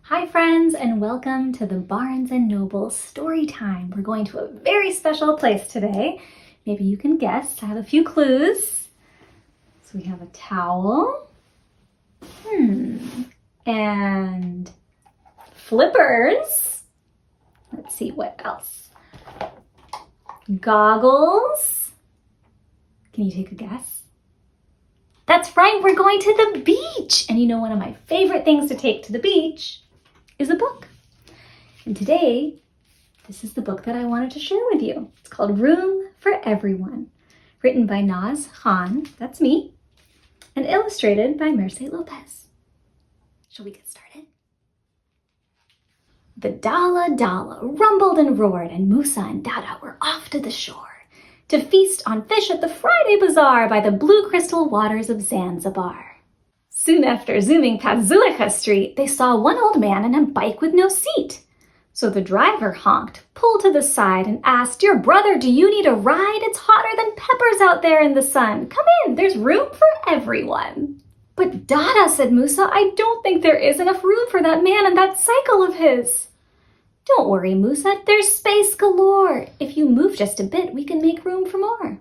Hi friends, and welcome to the Barnes & Noble Storytime. We're going to a very special place today. Maybe you can guess. I have a few clues. So we have a towel. And flippers. Let's see what else. Goggles. Can you take a guess? That's right, we're going to the beach. And you know, one of my favorite things to take to the beach is a book. And today, this is the book that I wanted to share with you. It's called Room for Everyone, written by Naaz Khan, that's me, and illustrated by Merce Lopez. Shall we get started? The Dala Dala rumbled and roared, and Musa and Dada were off to the shore to feast on fish at the Friday Bazaar by the blue crystal waters of Zanzibar. Soon after zooming past Zuleika Street, they saw one old man in a bike with no seat. So the driver honked, pulled to the side, and asked, "Dear brother, do you need a ride? It's hotter than peppers out there in the sun. Come in, there's room for everyone." "But Dada," said Musa, "I don't think there is enough room for that man and that cycle of his." "Don't worry, Musa, there's space galore. If you move just a bit, we can make room for more."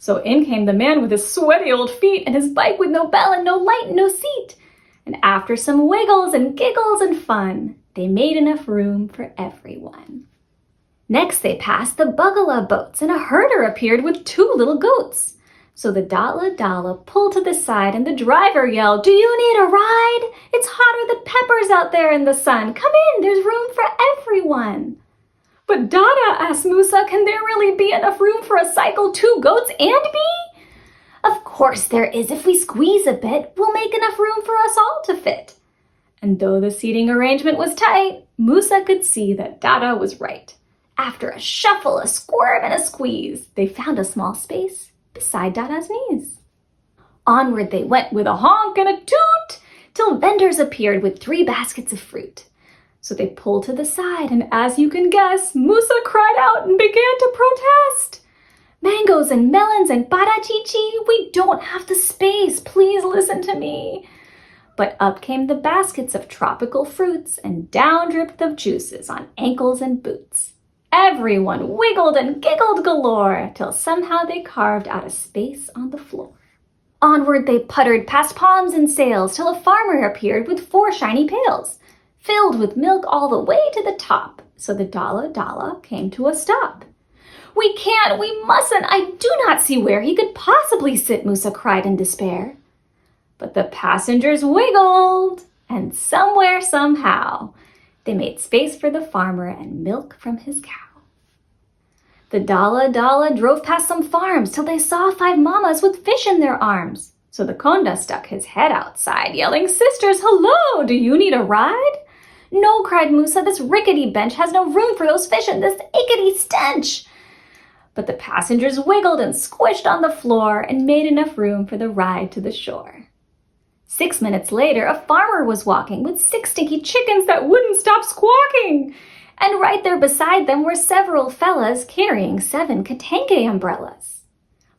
So in came the man with his sweaty old feet and his bike with no bell and no light and no seat. And after some wiggles and giggles and fun, they made enough room for everyone. Next they passed the Bugala boats, and a herder appeared with 2 little goats. So the Dala Dala pulled to the side, and the driver yelled, "Do you need a ride? It's hotter than peppers out there in the sun. Come in, there's room for everyone." "But Dada," asked Musa, "can there really be enough room for a cycle, 2 goats, and me?" "Of course there is. If we squeeze a bit, we'll make enough room for us all to fit." And though the seating arrangement was tight, Musa could see that Dada was right. After a shuffle, a squirm, and a squeeze, they found a small space beside Dada's knees. Onward they went with a honk and a toot, till vendors appeared with 3 baskets of fruit. So they pulled to the side, and as you can guess, Musa cried out and began to protest. "Mangoes and melons and barachichi, we don't have the space, please listen to me." But up came the baskets of tropical fruits, and down dripped the juices on ankles and boots. Everyone wiggled and giggled galore, till somehow they carved out a space on the floor. Onward they puttered past palms and sails, till a farmer appeared with 4 shiny pails, filled with milk all the way to the top. So the Dala Dala came to a stop. "We can't, we mustn't, I do not see where he could possibly sit," Musa cried in despair. But the passengers wiggled, and somewhere, somehow, they made space for the farmer and milk from his cow. The Dala Dala drove past some farms till they saw 5 mamas with fish in their arms. So the Konda stuck his head outside, yelling, "Sisters, hello, do you need a ride?" "No," cried Musa, "this rickety bench has no room for those fish and this ickety stench." But the passengers wiggled and squished on the floor and made enough room for the ride to the shore. 6 minutes later, a farmer was walking with 6 stinky chickens that wouldn't stop squawking. And right there beside them were several fellas carrying 7 Katange umbrellas.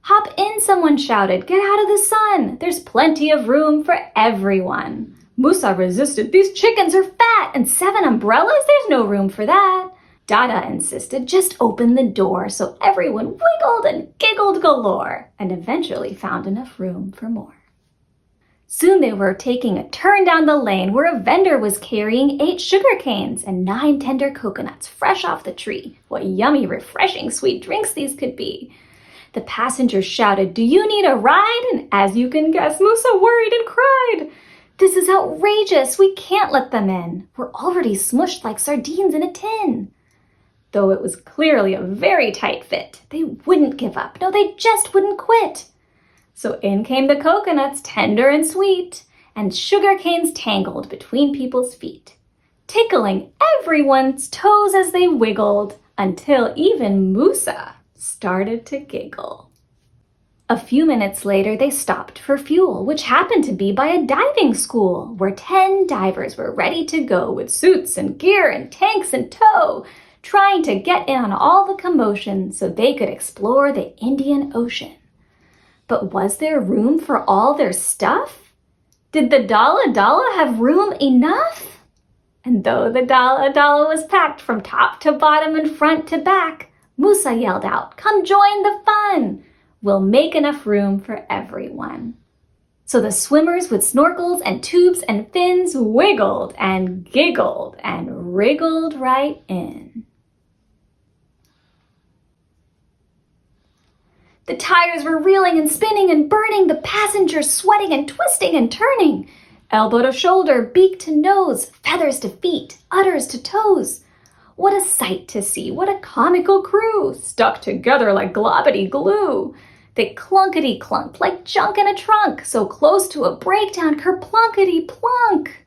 "Hop in," someone shouted. "Get out of the sun. There's plenty of room for everyone." Musa resisted. "These chickens are fat, and 7 umbrellas? There's no room for that." Dada insisted, "Just open the door." So everyone wiggled and giggled galore, and eventually found enough room for more. Soon they were taking a turn down the lane where a vendor was carrying 8 sugar canes and 9 tender coconuts fresh off the tree. What yummy, refreshing, sweet drinks these could be. The passengers shouted, "Do you need a ride?" And as you can guess, Musa worried and cried. "This is outrageous. We can't let them in. We're already smushed like sardines in a tin." Though it was clearly a very tight fit, they wouldn't give up. No, they just wouldn't quit. So in came the coconuts, tender and sweet, and sugar canes tangled between people's feet, tickling everyone's toes as they wiggled, until even Musa started to giggle. A few minutes later, they stopped for fuel, which happened to be by a diving school, where 10 divers were ready to go with suits and gear and tanks in tow, trying to get in on all the commotion so they could explore the Indian Ocean. But was there room for all their stuff? Did the Dala Dala have room enough? And though the dala was packed from top to bottom and front to back, Musa yelled out, "Come join the fun! We'll make enough room for everyone." So the swimmers with snorkels and tubes and fins wiggled and giggled and wriggled right in. The tires were reeling and spinning and burning, the passengers sweating and twisting and turning. Elbow to shoulder, beak to nose, feathers to feet, udders to toes. What a sight to see, what a comical crew, stuck together like globbity glue. They clunkety-clunked like junk in a trunk, so close to a breakdown, kerplunkety-plunk.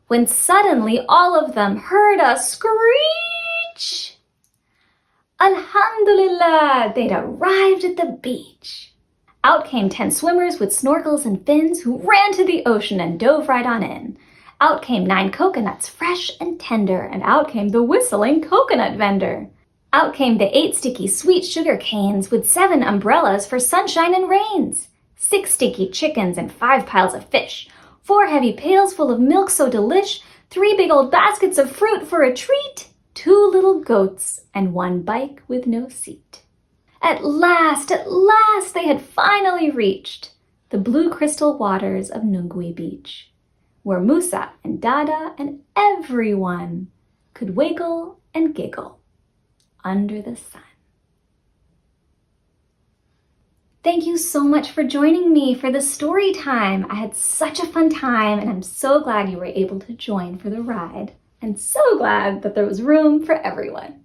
When suddenly all of them heard a screech. Alhamdulillah, they'd arrived at the beach. Out came 10 swimmers with snorkels and fins who ran to the ocean and dove right on in. Out came 9 coconuts, fresh and tender, and out came the whistling coconut vendor. Out came the 8 sticky sweet sugar canes with 7 umbrellas for sunshine and rains, 6 sticky chickens and 5 piles of fish, 4 heavy pails full of milk so delish, 3 big old baskets of fruit for a treat, 2 little goats, and 1 bike with no seat. At last, they had finally reached the blue crystal waters of Nungwi Beach, where Musa and Dada and everyone could wiggle and giggle under the sun. Thank you so much for joining me for the story time. I had such a fun time, and I'm so glad you were able to join for the ride, and so glad that there was room for everyone.